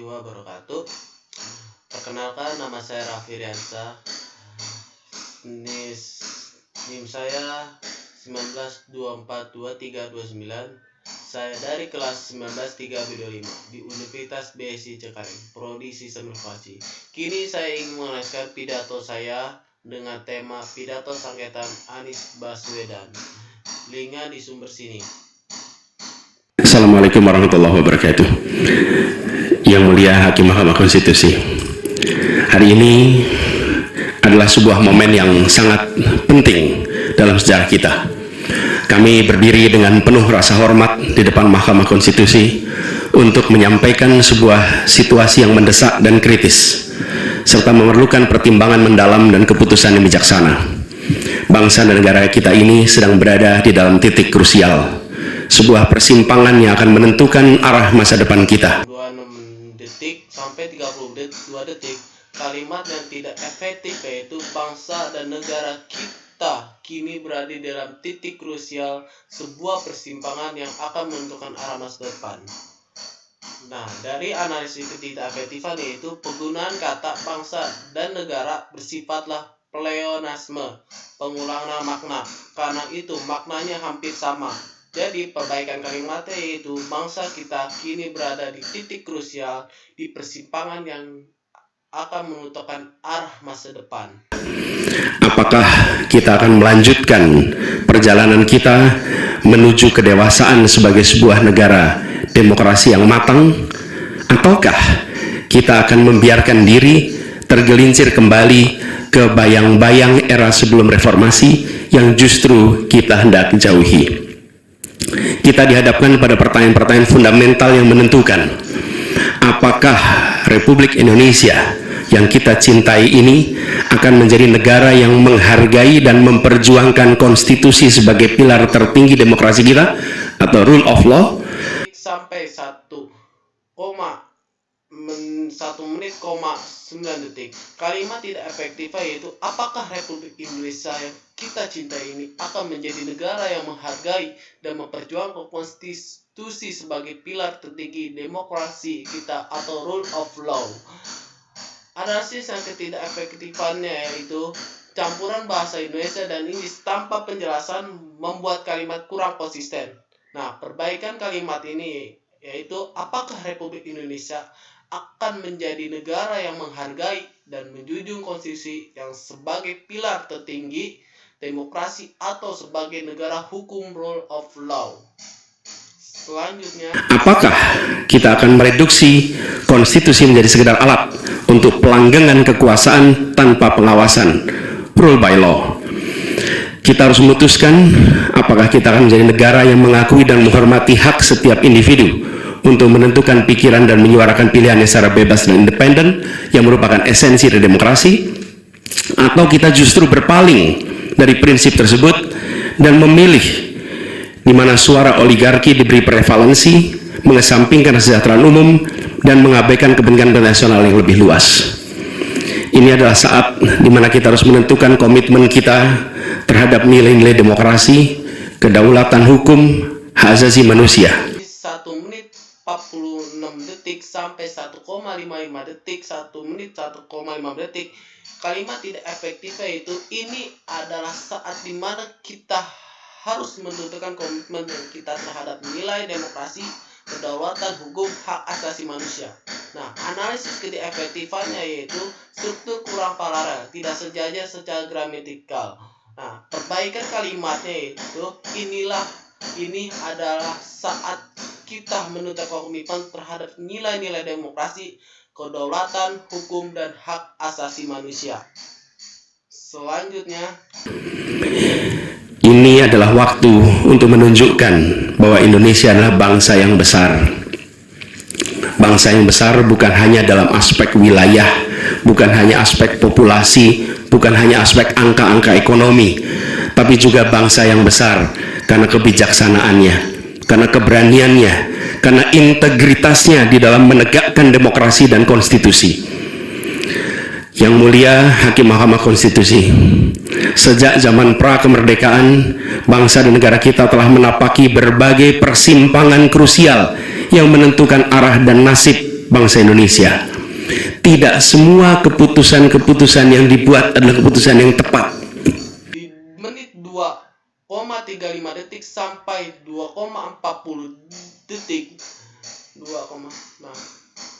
wabarakatuh. Perkenalkan, nama saya Raffi Riansa. NIM saya 19242329. Saya dari kelas 19 3B25 di Universitas BSI Cengkareng, Prodi Sistem Informasi. Kini saya ingin menjelaskan pidato saya dengan tema pidato sengketa Anies Baswedan. Linknya di sumber sini. Assalamualaikum warahmatullahi wabarakatuh. Yang mulia Hakim Mahkamah Konstitusi, hari ini adalah sebuah momen yang sangat penting dalam sejarah kita. Kami berdiri dengan penuh rasa hormat di depan Mahkamah Konstitusi untuk menyampaikan sebuah situasi yang mendesak dan kritis, serta memerlukan pertimbangan mendalam dan keputusan yang bijaksana. Bangsa dan negara kita ini sedang berada di dalam titik krusial, sebuah persimpangan yang akan menentukan arah masa depan kita. 26 detik sampai 32 detik, kalimat yang tidak efektif yaitu bangsa dan negara kita kini berada di dalam titik krusial, sebuah persimpangan yang akan menentukan arah masa depan. Nah, dari analisis ketidakefektifan yaitu penggunaan kata bangsa dan negara bersifatlah pleonasme, pengulangan makna, karena itu maknanya hampir sama. Jadi perbaikan kalimatnya yaitu bangsa kita kini berada di titik krusial, di persimpangan yang akan menentukan arah masa depan. Apakah kita akan melanjutkan perjalanan kita menuju kedewasaan sebagai sebuah negara demokrasi yang matang, ataukah kita akan membiarkan diri tergelincir kembali ke bayang-bayang era sebelum reformasi yang justru kita hendak jauhi? Kita dihadapkan pada pertanyaan-pertanyaan fundamental yang menentukan, apakah Republik Indonesia yang kita cintai ini akan menjadi negara yang menghargai dan memperjuangkan konstitusi sebagai pilar tertinggi demokrasi kita atau rule of law? Sampai 1 menit, 9 detik. Kalimat tidak efektif yaitu apakah Republik Indonesia yang kita cintai ini akan menjadi negara yang menghargai dan memperjuangkan konstitusi sebagai pilar tertinggi demokrasi kita atau rule of law. Analisis yang ketidakefektifannya yaitu campuran bahasa Indonesia dan Inggris tanpa penjelasan membuat kalimat kurang konsisten. Nah, perbaikan kalimat ini yaitu apakah Republik Indonesia akan menjadi negara yang menghargai dan menjunjung konstitusi yang sebagai pilar tertinggi demokrasi atau sebagai negara hukum rule of law. Selanjutnya, apakah kita akan mereduksi konstitusi menjadi sekedar alat untuk pelanggengan kekuasaan tanpa pengawasan, rule by law? Kita harus memutuskan apakah kita akan menjadi negara yang mengakui dan menghormati hak setiap individu untuk menentukan pikiran dan menyuarakan pilihannya secara bebas dan independen yang merupakan esensi dari demokrasi, atau kita justru berpaling dari prinsip tersebut dan memilih di mana suara oligarki diberi prevalensi, mengesampingkan kesejahteraan umum dan mengabaikan kepentingan nasional yang lebih luas. Ini adalah saat di mana kita harus menentukan komitmen kita terhadap nilai-nilai demokrasi, kedaulatan hukum, hak asasi manusia. 1 menit 46 detik sampai 1,55 detik, 1 menit 1,5 detik. Kalimat tidak efektif yaitu ini adalah saat di mana kita harus menentukan komitmen kita terhadap nilai demokrasi, kedaulatan hukum, hak asasi manusia. Nah, analisis ketidakefektifannya yaitu struktur kurang paralel, tidak sejajar secara gramatikal. Nah, perbaikan kalimatnya yaitu ini adalah saat kita menentukan komitmen terhadap nilai-nilai demokrasi, kedaulatan hukum, dan hak asasi manusia. Selanjutnya, ini adalah waktu untuk menunjukkan bahwa Indonesia adalah bangsa yang besar. Bangsa yang besar bukan hanya dalam aspek wilayah, bukan hanya aspek populasi, bukan hanya aspek angka-angka ekonomi, tapi juga bangsa yang besar karena kebijaksanaannya, karena keberaniannya, karena integritasnya di dalam menegakkan demokrasi dan konstitusi. Yang mulia Hakim Mahkamah Konstitusi, sejak zaman pra-kemerdekaan, bangsa dan negara kita telah menapaki berbagai persimpangan krusial yang menentukan arah dan nasib bangsa Indonesia. Tidak semua keputusan-keputusan yang dibuat adalah keputusan yang tepat. Di menit 2,35 detik sampai 2,40 detik,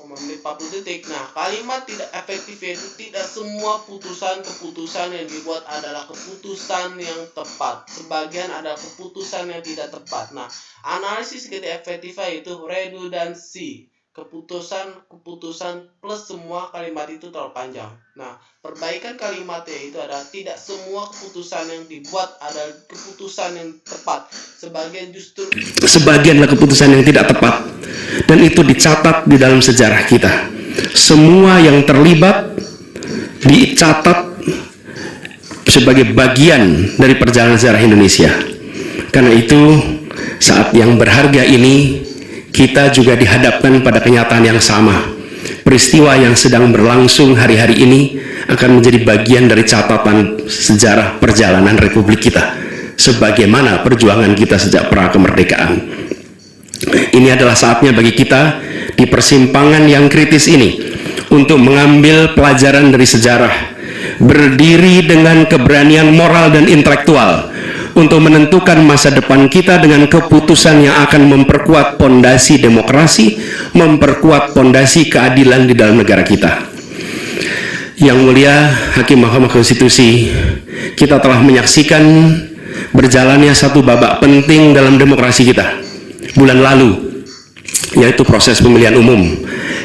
menit 40 detik. Nah, kalimat tidak efektif itu tidak semua keputusan yang dibuat adalah keputusan yang tepat. Sebagian ada keputusan yang tidak tepat. Nah, analisis tidak efektif itu redundansi. Keputusan plus semua kalimat itu terlalu panjang. Nah, perbaikan kalimatnya itu adalah tidak semua keputusan yang dibuat adalah keputusan yang tepat. Sebagianlah keputusan yang tidak tepat. Dan itu dicatat di dalam sejarah kita. Semua yang terlibat dicatat sebagai bagian dari perjalanan sejarah Indonesia. Karena itu, saat yang berharga ini, kita juga dihadapkan pada kenyataan yang sama. Peristiwa yang sedang berlangsung hari-hari ini akan menjadi bagian dari catatan sejarah perjalanan Republik kita, sebagaimana perjuangan kita sejak pra kemerdekaan. Ini adalah saatnya bagi kita di persimpangan yang kritis ini untuk mengambil pelajaran dari sejarah, berdiri dengan keberanian moral dan intelektual untuk menentukan masa depan kita dengan keputusan yang akan memperkuat pondasi demokrasi, memperkuat pondasi keadilan di dalam negara kita. Yang mulia Hakim Mahkamah Konstitusi, kita telah menyaksikan berjalannya satu babak penting dalam demokrasi kita bulan lalu, yaitu proses pemilihan umum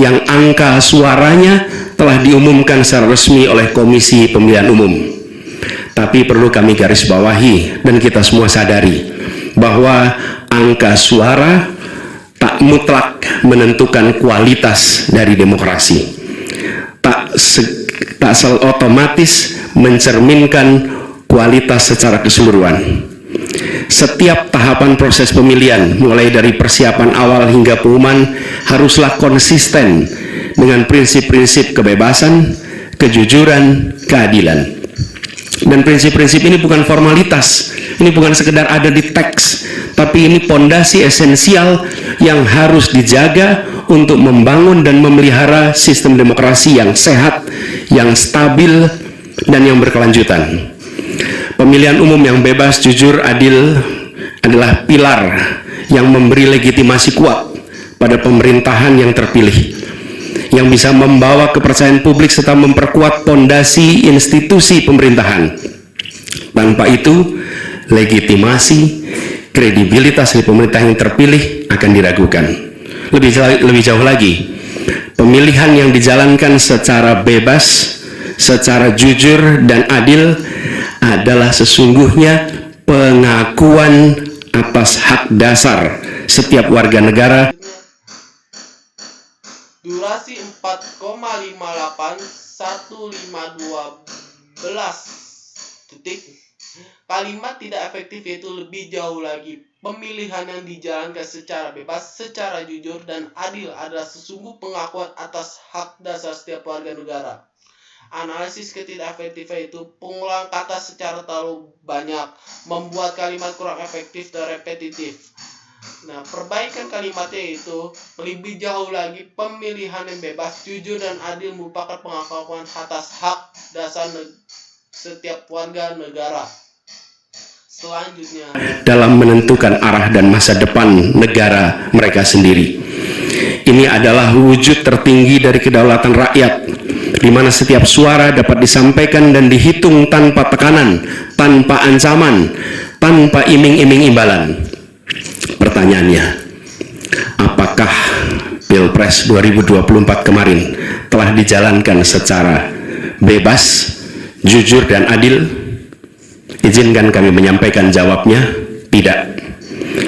yang angka suaranya telah diumumkan secara resmi oleh Komisi Pemilihan Umum. Tapi perlu kami garis bawahi dan kita semua sadari bahwa angka suara tak mutlak menentukan kualitas dari demokrasi. Tak otomatis mencerminkan kualitas secara keseluruhan. Setiap tahapan proses pemilihan, mulai dari persiapan awal hingga pengumuman, haruslah konsisten dengan prinsip-prinsip kebebasan, kejujuran, keadilan. Dan prinsip-prinsip ini bukan formalitas, ini bukan sekedar ada di teks, tapi ini pondasi esensial yang harus dijaga untuk membangun dan memelihara sistem demokrasi yang sehat, yang stabil, dan yang berkelanjutan. Pemilihan umum yang bebas, jujur, adil adalah pilar yang memberi legitimasi kuat pada pemerintahan yang terpilih, yang bisa membawa kepercayaan publik serta memperkuat pondasi institusi pemerintahan. Tanpa itu, legitimasi, kredibilitas dari pemerintah yang terpilih akan diragukan. Lebih jauh lagi, pemilihan yang dijalankan secara bebas, secara jujur dan adil adalah sesungguhnya pengakuan atas hak dasar setiap warga negara. Durasi 4,581512 detik. Kalimat tidak efektif yaitu lebih jauh lagi. Pemilihan yang dijalankan secara bebas, secara jujur dan adil adalah sesungguh pengakuan atas hak dasar setiap warga negara. Analisis ketidakefektifan itu pengulangan kata secara terlalu banyak, membuat kalimat kurang efektif dan repetitif. Nah, perbaikan kalimatnya itu lebih jauh lagi. Pemilihan yang bebas, jujur dan adil merupakan pengakuan atas hak dasar setiap warga negara. Selanjutnya, dalam menentukan arah dan masa depan negara mereka sendiri. Ini adalah wujud tertinggi dari kedaulatan rakyat, di mana setiap suara dapat disampaikan dan dihitung tanpa tekanan, tanpa ancaman, tanpa iming-iming imbalan. Pertanyaannya, apakah Pilpres 2024 kemarin telah dijalankan secara bebas, jujur dan adil? Izinkan kami menyampaikan jawabnya, tidak.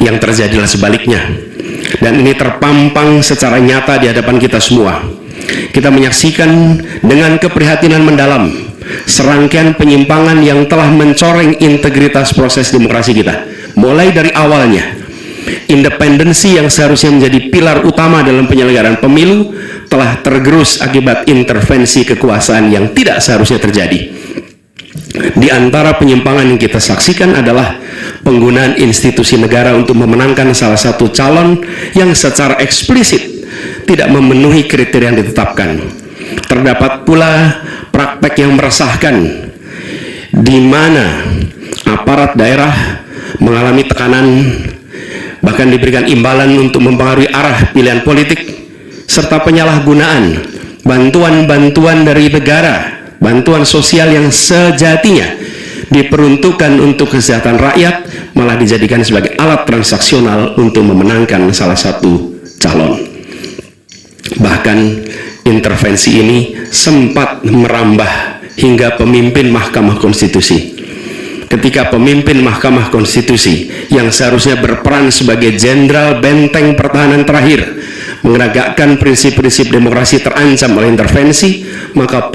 Yang terjadilah sebaliknya. Dan ini terpampang secara nyata di hadapan kita semua. Kita menyaksikan dengan keprihatinan mendalam serangkaian penyimpangan yang telah mencoreng integritas proses demokrasi kita. Mulai dari awalnya, independensi yang seharusnya menjadi pilar utama dalam penyelenggaraan pemilu telah tergerus akibat intervensi kekuasaan yang tidak seharusnya terjadi. Di antara penyimpangan yang kita saksikan adalah penggunaan institusi negara untuk memenangkan salah satu calon yang secara eksplisit tidak memenuhi kriteria yang ditetapkan. Terdapat pula praktek yang meresahkan, di mana aparat daerah mengalami tekanan, bahkan diberikan imbalan untuk mempengaruhi arah pilihan politik, serta penyalahgunaan bantuan-bantuan dari negara, bantuan sosial yang sejatinya diperuntukkan untuk kesejahteraan rakyat, malah dijadikan sebagai alat transaksional untuk memenangkan salah satu calon. Bahkan intervensi ini sempat merambah hingga pemimpin Mahkamah Konstitusi. Ketika pemimpin Mahkamah Konstitusi yang seharusnya berperan sebagai jenderal benteng pertahanan terakhir menegakkan prinsip-prinsip demokrasi terancam oleh intervensi, maka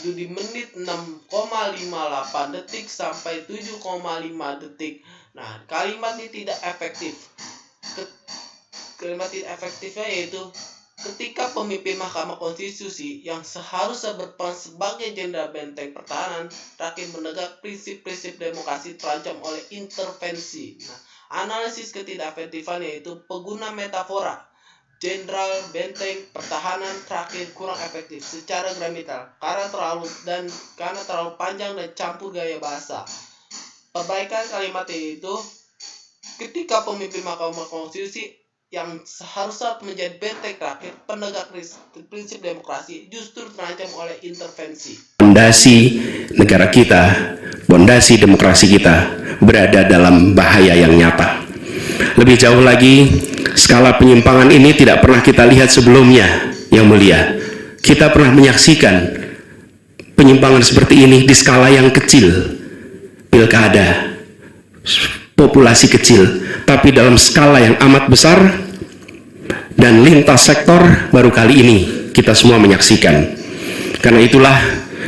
di menit 6,58 detik sampai 7,5 detik. Nah, kalimat ini tidak efektif. Kalimat tidak efektifnya yaitu ketika pemimpin Mahkamah Konstitusi yang seharusnya berperan sebagai jenderal benteng pertahanan rakyat menegak prinsip-prinsip demokrasi terancam oleh intervensi. Nah, analisis ketidakefektifan yaitu pengguna metafora jenderal benteng pertahanan rakyat kurang efektif secara gramatikal karena terlalu panjang dan campur gaya bahasa. Perbaikan kalimat itu ketika pemimpin Mahkamah Konstitusi yang seharusnya menjadi benteng rakyat penegak prinsip demokrasi justru terancam oleh intervensi. Fondasi negara kita, fondasi demokrasi kita berada dalam bahaya yang nyata. Lebih jauh lagi, skala penyimpangan ini tidak pernah kita lihat sebelumnya, Yang Mulia. Kita pernah menyaksikan penyimpangan seperti ini di skala yang kecil, pilkada, populasi kecil, tapi dalam skala yang amat besar dan lintas sektor baru kali ini kita semua menyaksikan. Karena itulah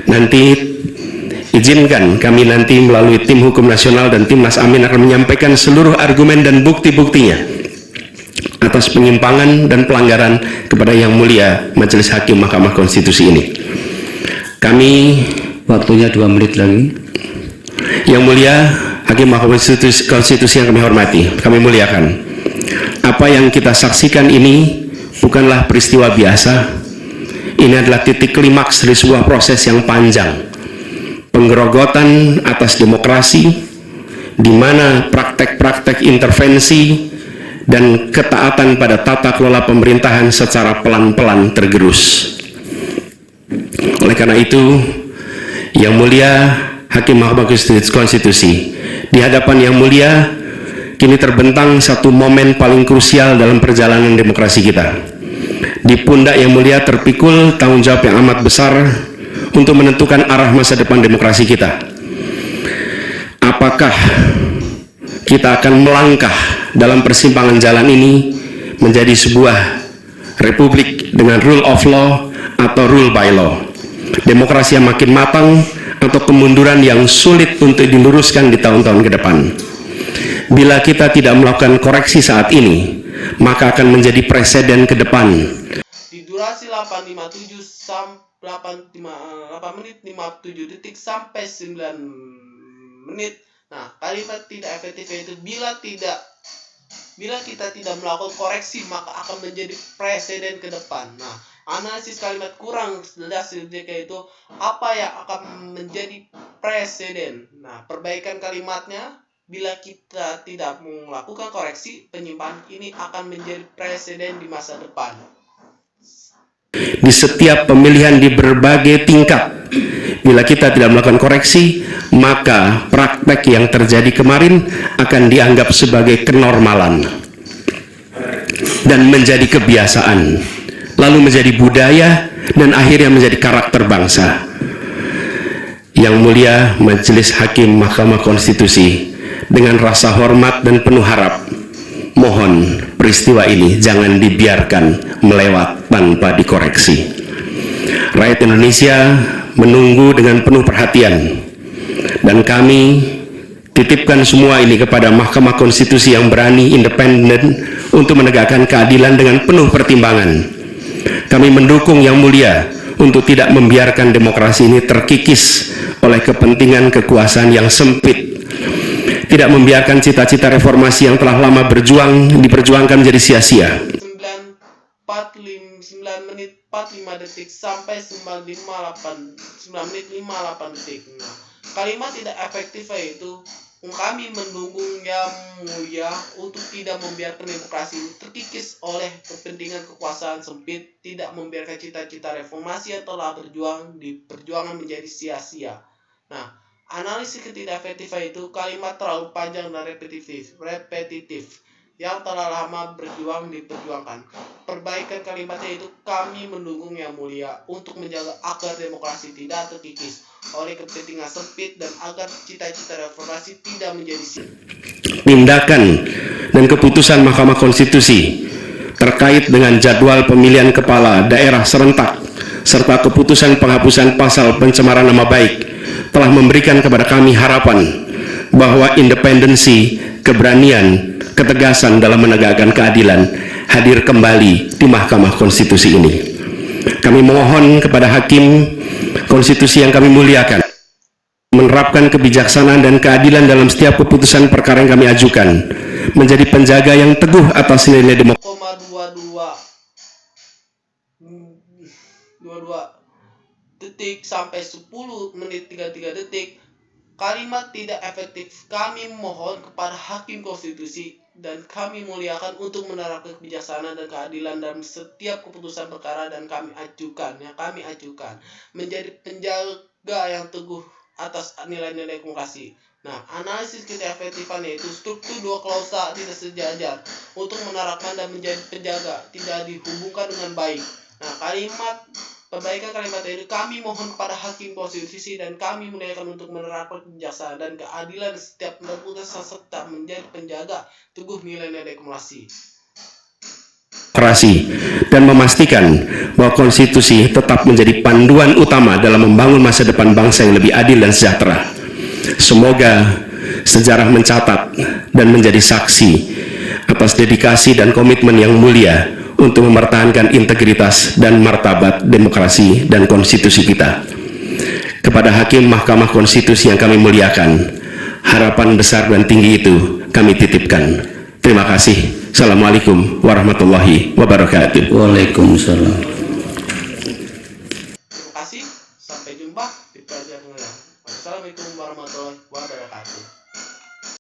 nanti izinkan kami nanti melalui tim hukum nasional dan Timnas Amin akan menyampaikan seluruh argumen dan bukti-buktinya atas penyimpangan dan pelanggaran kepada Yang Mulia Majelis Hakim Mahkamah Konstitusi ini. Kami, waktunya 2 menit lagi. Yang Mulia Hakim Mahkamah Konstitusi yang kami hormati, kami muliakan. Apa yang kita saksikan ini bukanlah peristiwa biasa. Ini adalah titik klimaks dari sebuah proses yang panjang. Penggerogotan atas demokrasi, di mana praktek-praktek intervensi dan ketaatan pada tata kelola pemerintahan secara pelan-pelan tergerus. Oleh karena itu, Yang Mulia Hakim Mahkamah Konstitusi, di hadapan Yang Mulia kini terbentang satu momen paling krusial dalam perjalanan demokrasi kita. Di pundak Yang Mulia terpikul tanggung jawab yang amat besar untuk menentukan arah masa depan demokrasi kita. Apakah kita akan melangkah dalam persimpangan jalan ini menjadi sebuah republik dengan rule of law atau rule by law, demokrasi yang makin matang, atau kemunduran yang sulit untuk diluruskan di tahun-tahun ke depan? Bila kita tidak melakukan koreksi saat ini, maka akan menjadi presiden ke depan. Di durasi 8:57 sampai 8 menit 57 detik sampai 9 menit. Nah, kalimat tidak efektif itu bila kita tidak melakukan koreksi maka akan menjadi presiden ke depan. Nah, analisis kalimat kurang jelas yaitu apa yang akan menjadi presiden. Nah, perbaikan kalimatnya, bila kita tidak melakukan koreksi, penyimpangan ini akan menjadi presiden di masa depan. Di setiap pemilihan di berbagai tingkat, bila kita tidak melakukan koreksi, maka praktek yang terjadi kemarin akan dianggap sebagai kenormalan dan menjadi kebiasaan, lalu menjadi budaya, dan akhirnya menjadi karakter bangsa. Yang Mulia Majelis Hakim Mahkamah Konstitusi, dengan rasa hormat dan penuh harap, mohon peristiwa ini jangan dibiarkan melewat tanpa dikoreksi. Rakyat Indonesia menunggu dengan penuh perhatian, dan kami titipkan semua ini kepada Mahkamah Konstitusi yang berani, independen, untuk menegakkan keadilan dengan penuh pertimbangan. Kami mendukung Yang Mulia untuk tidak membiarkan demokrasi ini terkikis oleh kepentingan kekuasaan yang sempit, tidak membiarkan cita-cita reformasi yang telah lama diperjuangkan menjadi sia-sia. 9:40 45 detik sampai 9 menit 58 detik. Nah, kalimat tidak efektif yaitu kami mendukung Yang Mulia untuk tidak membiarkan demokrasi terkikis oleh kepentingan kekuasaan sempit, tidak membiarkan cita-cita reformasi yang telah berjuang di perjuangan menjadi sia-sia. Nah, analisis ketidakefektifan itu kalimat terlalu panjang dan repetitif yang telah lama berjuang diperjuangkan. Perbaikan kalimatnya itu kami mendukung Yang Mulia untuk menjaga agar demokrasi tidak terkikis oleh kepentingan sempit dan agar cita-cita reformasi tidak menjadi tindakan dan keputusan Mahkamah Konstitusi terkait dengan jadwal pemilihan kepala daerah serentak serta keputusan penghapusan pasal pencemaran nama baik telah memberikan kepada kami harapan bahwa independensi, keberanian, ketegasan dalam menegakkan keadilan hadir kembali di Mahkamah Konstitusi ini. Kami mohon kepada Hakim Konstitusi yang kami muliakan menerapkan kebijaksanaan dan keadilan dalam setiap keputusan perkara yang kami ajukan, menjadi penjaga yang teguh atas nilai demokrasi. 22 detik sampai 10 menit 33 detik. Kalimat tidak efektif. Kami mohon kepada Hakim Konstitusi dan kami muliakan untuk menerapkan kebijaksanaan dan keadilan dalam setiap keputusan perkara yang kami ajukan menjadi penjaga yang teguh atas nilai-nilai demokrasi. Nah, analisis ketidakefektifan yaitu struktur dua klausa tidak sejajar untuk menerapkan dan menjadi penjaga tidak dihubungkan dengan baik. Nah, perbaikan kalimat itu kami mohon kepada Hakim Konstitusi dan kami muliakan untuk menerapkan kebijaksanaan dan keadilan setiap keputusan serta menjadi penjaga teguh nilai-nilai demokrasi dan memastikan bahwa konstitusi tetap menjadi panduan utama dalam membangun masa depan bangsa yang lebih adil dan sejahtera. Semoga sejarah mencatat dan menjadi saksi atas dedikasi dan komitmen yang mulia untuk mempertahankan integritas dan martabat demokrasi dan konstitusi kita. Kepada Hakim Mahkamah Konstitusi yang kami muliakan, harapan besar dan tinggi itu kami titipkan. Terima kasih. Assalamualaikum warahmatullahi wabarakatuh. Waalaikumsalam.